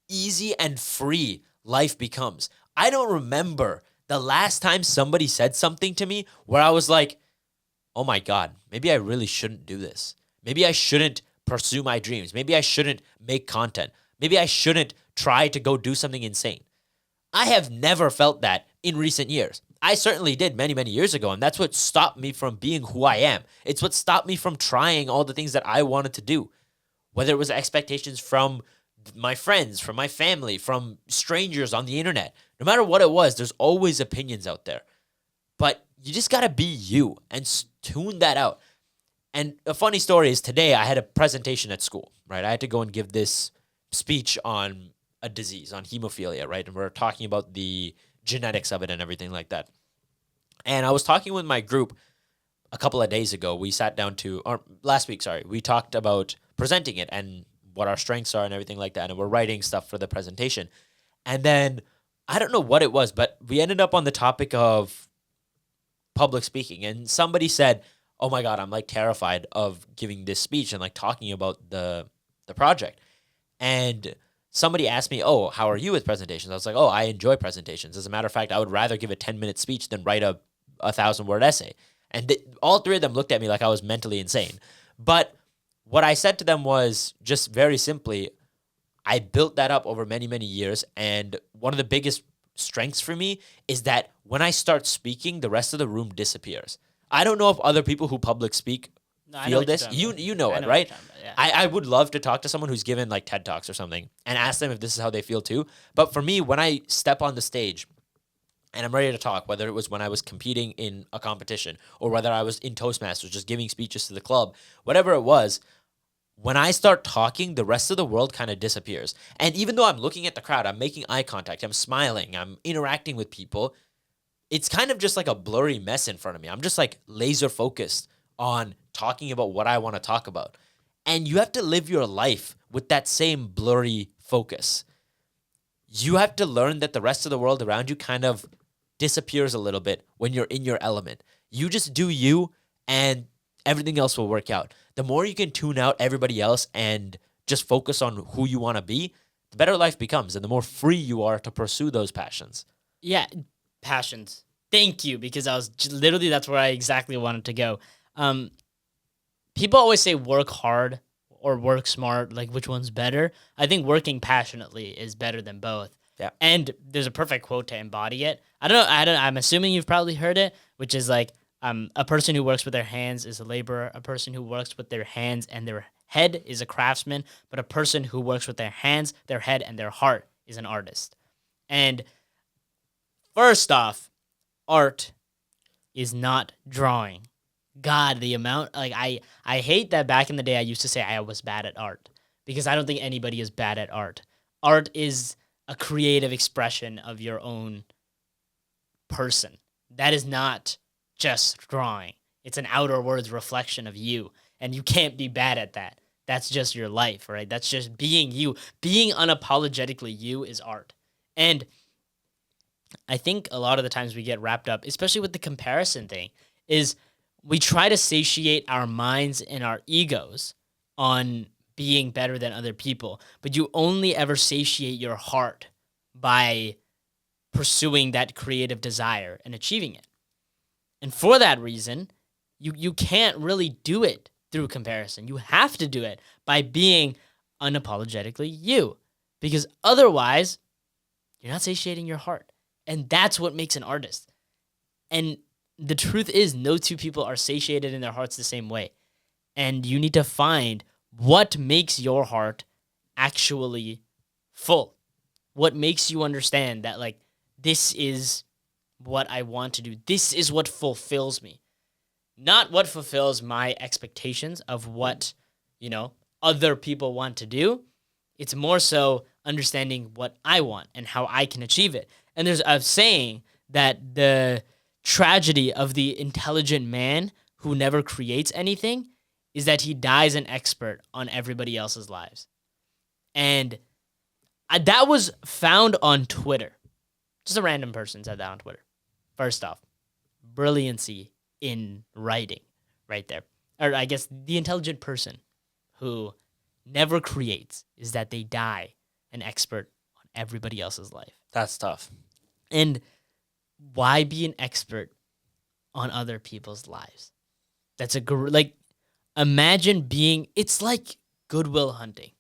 easy and free life becomes. I don't remember the last time somebody said something to me where I was like, oh my God, maybe I really shouldn't do this. Maybe I shouldn't pursue my dreams. Maybe I shouldn't make content. Maybe I shouldn't try to go do something insane. I have never felt that in recent years. I certainly did many, many years ago, and that's what stopped me from being who I am. It's what stopped me from trying all the things that I wanted to do, whether it was expectations from my friends, from my family, from strangers on the internet. No matter what it was, there's always opinions out there. But you just got to be you and tune that out. And a funny story is today I had a presentation at school, right? I had to go and give this speech on a disease, on hemophilia, right? And we're talking about the genetics of it and everything like that. And I was talking with my group a couple of days ago. We sat down last week, we talked about presenting it and what our strengths are and everything like that. And we're writing stuff for the presentation. And then I don't know what it was, but we ended up on the topic of public speaking. And somebody said, oh my God, I'm like terrified of giving this speech and like talking about the project. And somebody asked me, oh, how are you with presentations? I was like, oh, I enjoy presentations. As a matter of fact, I would rather give a 10-minute speech than write a 1,000-word essay. And all three of them looked at me like I was mentally insane. But what I said to them was just very simply, I built that up over many, many years. And one of the biggest strengths for me is that when I start speaking, the rest of the room disappears. I don't know if other people who public speak feel this. You know it, right? Yeah. I would love to talk to someone who's given like TED Talks or something and ask them if this is how they feel too. But for me, when I step on the stage and I'm ready to talk, whether it was when I was competing in a competition or whether I was in Toastmasters just giving speeches to the club, whatever it was, when I start talking, the rest of the world kind of disappears. And even though I'm looking at the crowd, I'm making eye contact, I'm smiling, I'm interacting with people, it's kind of just like a blurry mess in front of me. I'm just like laser focused on talking about what I want to talk about. And you have to live your life with that same blurry focus. You have to learn that the rest of the world around you kind of disappears a little bit when you're in your element. You just do you, and everything else will work out. The more you can tune out everybody else and just focus on who you want to be, the better life becomes and the more free you are to pursue those passions. Yeah, passions. Thank you, because I was literally, that's where I exactly wanted to go. People always say work hard or work smart, like which one's better. I think working passionately is better than both. Yeah. And there's a perfect quote to embody it. I'm assuming you've probably heard it, which is like, a person who works with their hands is a laborer. A person who works with their hands and their head is a craftsman. But a person who works with their hands, their head, and their heart is an artist. And first off, art is not drawing. God, the amount, like, I hate that back in the day I used to say I was bad at art, because I don't think anybody is bad at art. Art is a creative expression of your own person. That is not just drawing. It's an outer words reflection of you, and you can't be bad at that. That's just your life, right? That's just being you. Being unapologetically you is art. And I think a lot of the times we get wrapped up, especially with the comparison thing, is we try to satiate our minds and our egos on being better than other people, but you only ever satiate your heart by pursuing that creative desire and achieving it. And for that reason, you can't really do it through comparison. You have to do it by being unapologetically you, because otherwise you're not satiating your heart. And that's what makes an artist. And the truth is, no two people are satiated in their hearts the same way. And you need to find what makes your heart actually full. What makes you understand that, like, this is what I want to do. This is what fulfills me. Not what fulfills my expectations of what, other people want to do. It's more so understanding what I want and how I can achieve it. And there's a saying that the tragedy of the intelligent man who never creates anything is that he dies an expert on everybody else's lives. And that was found on Twitter. Just a random person said that on Twitter. First off, brilliancy in writing right there. Or I guess the intelligent person who never creates is that they die an expert on everybody else's life. That's tough. And why be an expert on other people's lives? That's imagine being, it's like Good Will Hunting.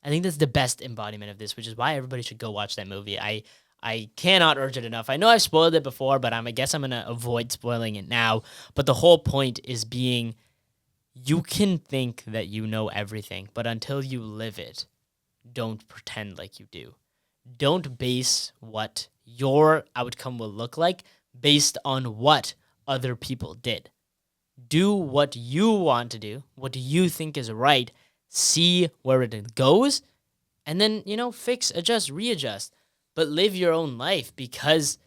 I think that's the best embodiment of this, which is why everybody should go watch that movie. I cannot urge it enough. I know I've spoiled it before, but I guess I'm going to avoid spoiling it now. But the whole point is you can think that you know everything, but until you live it, don't pretend like you do. Don't base what your outcome will look like based on what other people did. Do what you want to do, what you think is right, see where it goes, and then, fix, adjust, readjust. But live your own life, because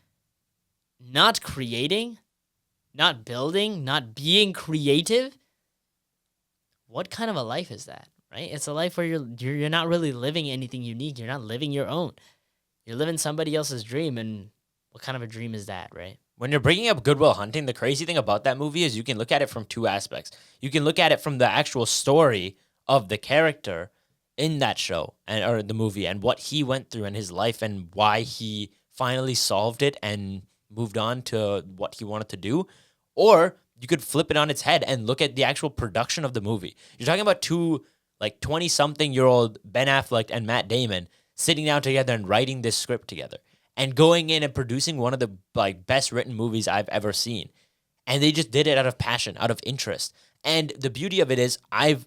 not creating, not building, not being creative, what kind of a life is that, right? It's a life where you're not really living anything unique. You're not living your own. You're living somebody else's dream, and what kind of a dream is that, right? When you're bringing up Good Will Hunting, the crazy thing about that movie is you can look at it from two aspects. You can look at it from the actual story of the character in that show or the movie, and what he went through in his life and why he finally solved it and moved on to what he wanted to do. Or you could flip it on its head and look at the actual production of the movie. You're talking about two 20-something-year-old Ben Affleck and Matt Damon sitting down together and writing this script together and going in and producing one of the best written movies I've ever seen. And they just did it out of passion, out of interest. And the beauty of it is I've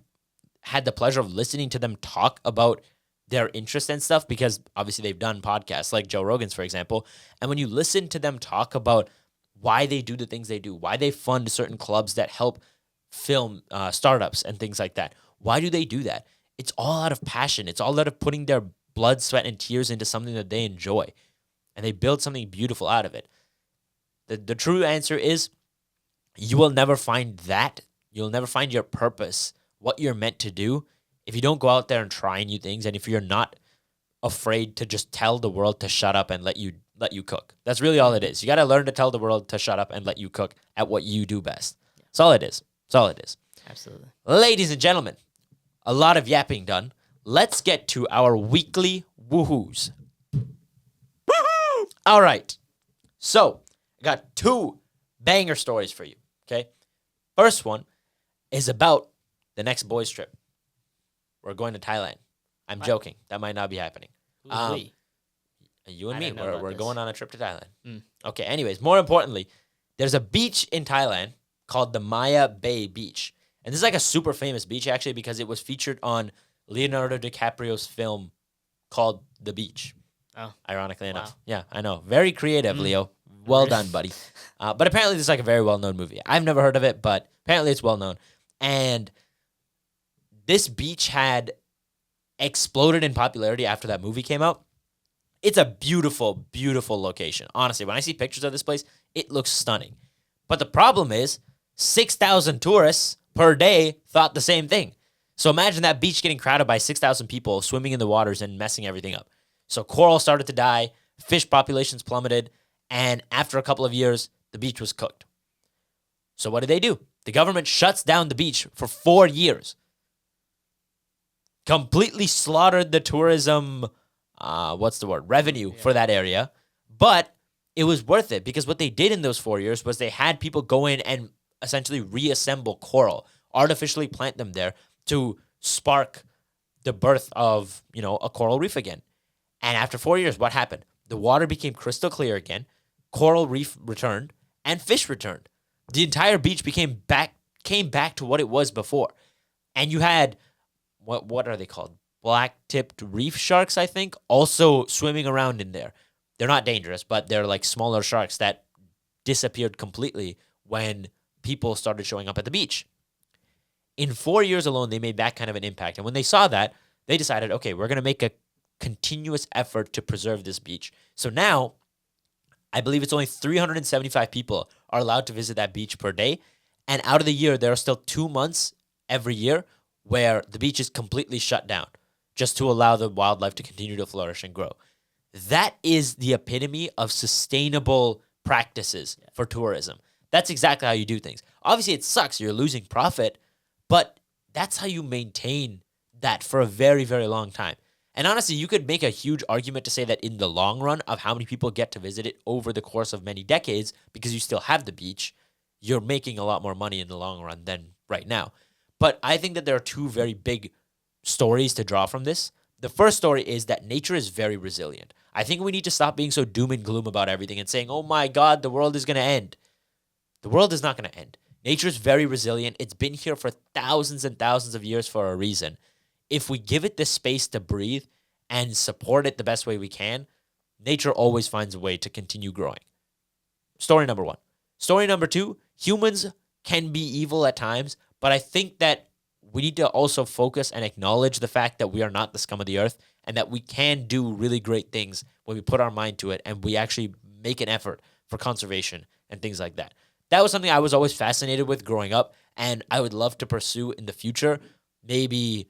had the pleasure of listening to them talk about their interest and stuff, because obviously they've done podcasts like Joe Rogan's, for example. And when you listen to them talk about why they do the things they do, why they fund certain clubs that help film startups and things like that, Why do they do that? It's all out of passion. It's all out of putting their blood, sweat, and tears into something that they enjoy. And they build something beautiful out of it. The true answer is you will never find that. You'll never find your purpose, what you're meant to do, if you don't go out there and try new things, and if you're not afraid to just tell the world to shut up and let you cook. That's really all it is. You got to learn to tell the world to shut up and let you cook at what you do best. That's all it is. That's all it is. Absolutely. Ladies and gentlemen, a lot of yapping done. Let's get to our weekly woohoos. All right. So, I got 2 banger stories for you, okay? First one is about the next boys' trip. We're going to Thailand. I'm joking. That might not be happening. Who's we? You and I me, didn't know about we're this. going on a trip to Thailand. Mm. Okay, anyways, more importantly, there's a beach in Thailand called the Maya Bay Beach. And this is like a super famous beach, actually, because it was featured on Leonardo DiCaprio's film called The Beach. Oh. Ironically enough. Wow. Yeah, I know. Very creative, Leo. Well done, buddy. But apparently this is like a very well-known movie. I've never heard of it, but apparently it's well-known. And this beach had exploded in popularity after that movie came out. It's a beautiful, beautiful location. Honestly, when I see pictures of this place, it looks stunning. But the problem is 6,000 tourists per day thought the same thing. So imagine that beach getting crowded by 6,000 people swimming in the waters and messing everything up. So coral started to die, fish populations plummeted, and after a couple of years, the beach was cooked. So what do? The government shuts down the beach for 4 years. Completely slaughtered the tourism, revenue for that area. But it was worth it because what they did in those 4 years was they had people go in and essentially reassemble coral, artificially plant them there to spark the birth of, a coral reef again. And after 4 years, what happened? The water became crystal clear again, coral reef returned, and fish returned. The entire beach came back to what it was before. And you had, what are they called? Black-tipped reef sharks, I think, also swimming around in there. They're not dangerous, but they're like smaller sharks that disappeared completely when people started showing up at the beach. In 4 years alone, they made that kind of an impact. And when they saw that, they decided, okay, we're going to make a continuous effort to preserve this beach. So now, I believe it's only 375 people are allowed to visit that beach per day. And out of the year, there are still 2 months every year where the beach is completely shut down just to allow the wildlife to continue to flourish and grow. That is the epitome of sustainable practices for tourism. That's exactly how you do things. Obviously, it sucks. You're losing profit, but that's how you maintain that for a very, very long time. And honestly, you could make a huge argument to say that in the long run of how many people get to visit it over the course of many decades, because you still have the beach, you're making a lot more money in the long run than right now. But I think that there are 2 very big stories to draw from this. The first story is that nature is very resilient. I think we need to stop being so doom and gloom about everything and saying, oh my God, the world is going to end. The world is not going to end. Nature is very resilient. It's been here for thousands and thousands of years for a reason. If we give it the space to breathe and support it the best way we can, nature always finds a way to continue growing. Story number 1. Story number 2, humans can be evil at times, but I think that we need to also focus and acknowledge the fact that we are not the scum of the earth and that we can do really great things when we put our mind to it and we actually make an effort for conservation and things like that. That was something I was always fascinated with growing up, and I would love to pursue in the future, maybe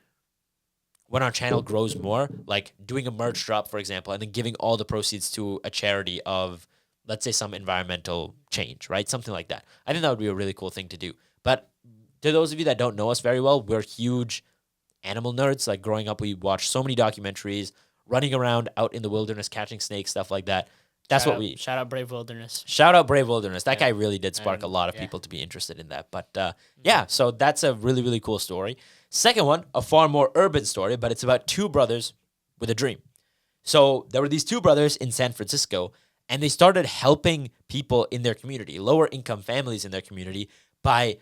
when our channel grows more, like doing a merch drop, for example, and then giving all the proceeds to a charity of, let's say, some environmental change, right? Something like that. I think that would be a really cool thing to do. But to those of you that don't know us very well, we're huge animal nerds. Like growing up, we watched so many documentaries, running around out in the wilderness, catching snakes, stuff like that. That's what we... Shout out Brave Wilderness. Shout out Brave Wilderness. That guy really did spark a lot of people to be interested in that. But yeah, so that's a really, really cool story. Second one, a far more urban story, but it's about 2 brothers with a dream. So there were these 2 brothers in San Francisco, and they started helping people in their community, lower income families in their community, by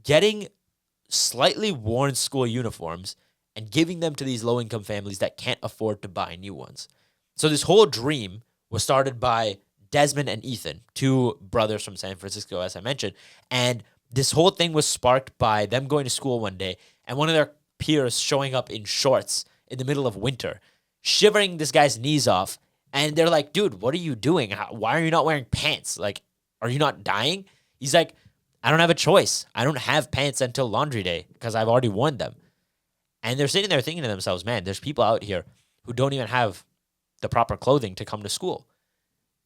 getting slightly worn school uniforms and giving them to these low income families that can't afford to buy new ones. So this whole dream was started by Desmond and Ethan, 2 brothers from San Francisco, as I mentioned. And this whole thing was sparked by them going to school one day, and one of their peers showing up in shorts in the middle of winter, shivering this guy's knees off. And they're like, dude, what are you doing? Why are you not wearing pants? Like, are you not dying? He's like, I don't have a choice. I don't have pants until laundry day because I've already worn them. And they're sitting there thinking to themselves, man, there's people out here who don't even have the proper clothing to come to school.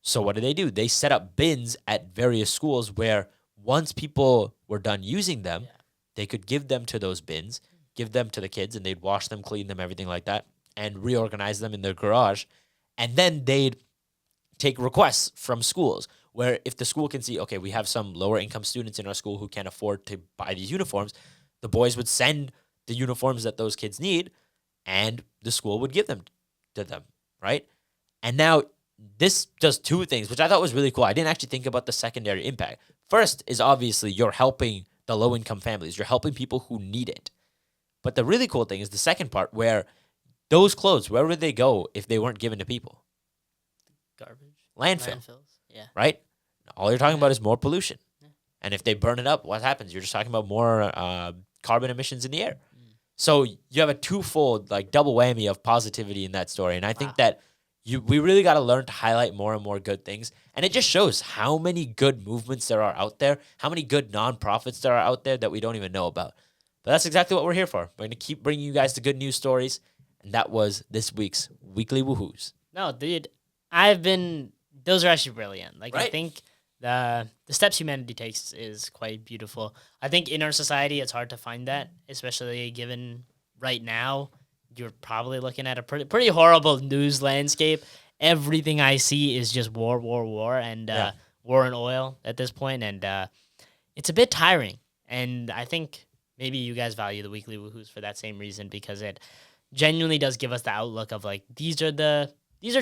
So what do? They set up bins at various schools where once people were done using them, they could give them to those bins, give them to the kids, and they'd wash them, clean them, everything like that, and reorganize them in their garage. And then they'd take requests from schools where if the school can see, okay, we have some lower income students in our school who can't afford to buy these uniforms, the boys would send the uniforms that those kids need and the school would give them to them, right? And now this does two things, which I thought was really cool. I didn't actually think about the secondary impact. First is obviously you're helping the low income families. You're helping people who need it. But the really cool thing is the second part where those clothes, where would they go if they weren't given to people? Garbage. Landfills. Yeah. Right? All you're talking about is more pollution. Yeah. And if they burn it up, what happens? You're just talking about more carbon emissions in the air. So you have a twofold, like double whammy of positivity in that story. And I think that we really got to learn to highlight more and more good things. And it just shows how many good movements there are out there, how many good nonprofits there are out there that we don't even know about. But that's exactly what we're here for. We're going to keep bringing you guys the good news stories. And that was this week's Weekly Woohoos. No, dude, those are actually brilliant. Like, right? I think the steps humanity takes is quite beautiful. I think in our society, it's hard to find that, especially given right now, you're probably looking at a pretty horrible news landscape. Everything I see is just war, and war and oil at this point, and it's a bit tiring. And I think maybe you guys value the Weekly Woohoos for that same reason, because it genuinely does give us the outlook of like these are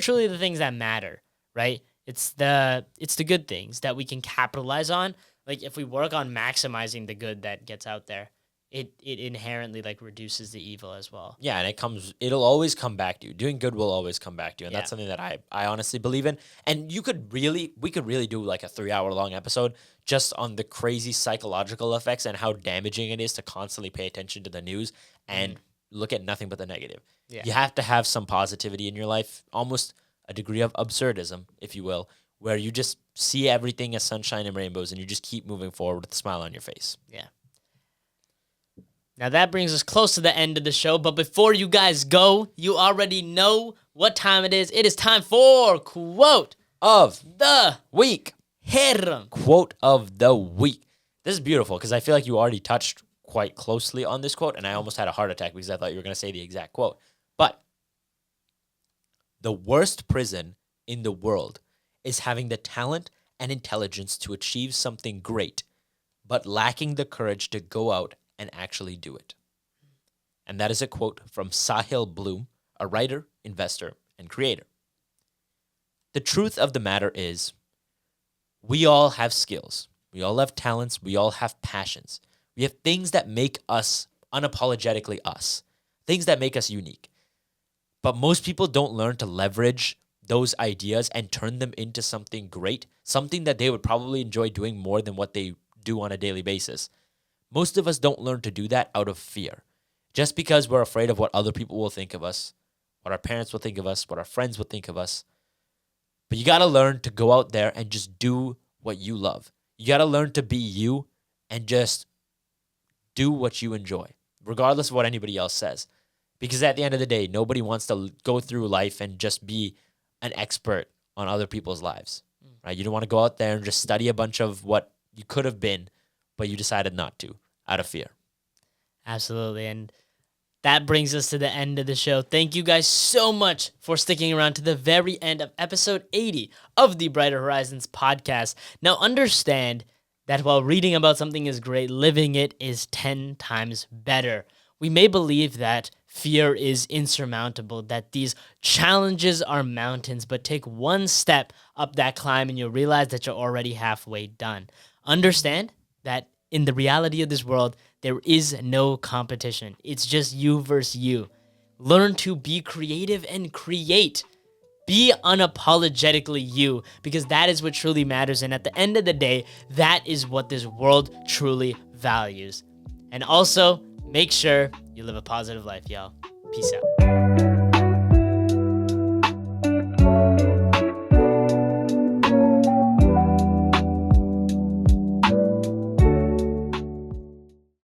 truly the things that matter, right? It's the good things that we can capitalize on. Like if we work on maximizing the good that gets out there, it inherently like reduces the evil as well. Yeah, and it'll always come back to you. Doing good will always come back to you. And that's something that I honestly believe in. And we could really do like a 3-hour long episode just on the crazy psychological effects and how damaging it is to constantly pay attention to the news and look at nothing but the negative. Yeah. You have to have some positivity in your life, almost a degree of absurdism, if you will, where you just see everything as sunshine and rainbows and you just keep moving forward with a smile on your face. Yeah. Now that brings us close to the end of the show, but before you guys go, you already know what time it is. It is time for Quote of the Week. Hit 'em. Quote of the Week. This is beautiful because I feel like you already touched quite closely on this quote, and I almost had a heart attack because I thought you were going to say the exact quote. But the worst prison in the world is having the talent and intelligence to achieve something great, but lacking the courage to go out and actually do it. And that is a quote from Sahil Bloom, a writer, investor, and creator. The truth of the matter is, we all have skills. We all have talents. We all have passions. We have things that make us unapologetically us, things that make us unique. But most people don't learn to leverage those ideas and turn them into something great, something that they would probably enjoy doing more than what they do on a daily basis. Most of us don't learn to do that out of fear, just because we're afraid of what other people will think of us, what our parents will think of us, what our friends will think of us. But you got to learn to go out there and just do what you love. You got to learn to be you and just do what you enjoy, regardless of what anybody else says. Because at the end of the day, nobody wants to go through life and just be an expert on other people's lives, right? You don't want to go out there and just study a bunch of what you could have been, but you decided not to out of fear. Absolutely. And that brings us to the end of the show. Thank you guys so much for sticking around to the very end of episode 80 of the Brighter Horizons podcast. Now understand that while reading about something is great, living it is 10 times better. We may believe that fear is insurmountable, that these challenges are mountains, but take one step up that climb and you'll realize that you're already halfway done. Understand that in the reality of this world, there is no competition. It's just you versus you. Learn to be creative and create. Be unapologetically you, because that is what truly matters. And at the end of the day, that is what this world truly values. And also, Make sure you live a positive life, y'all. Peace out.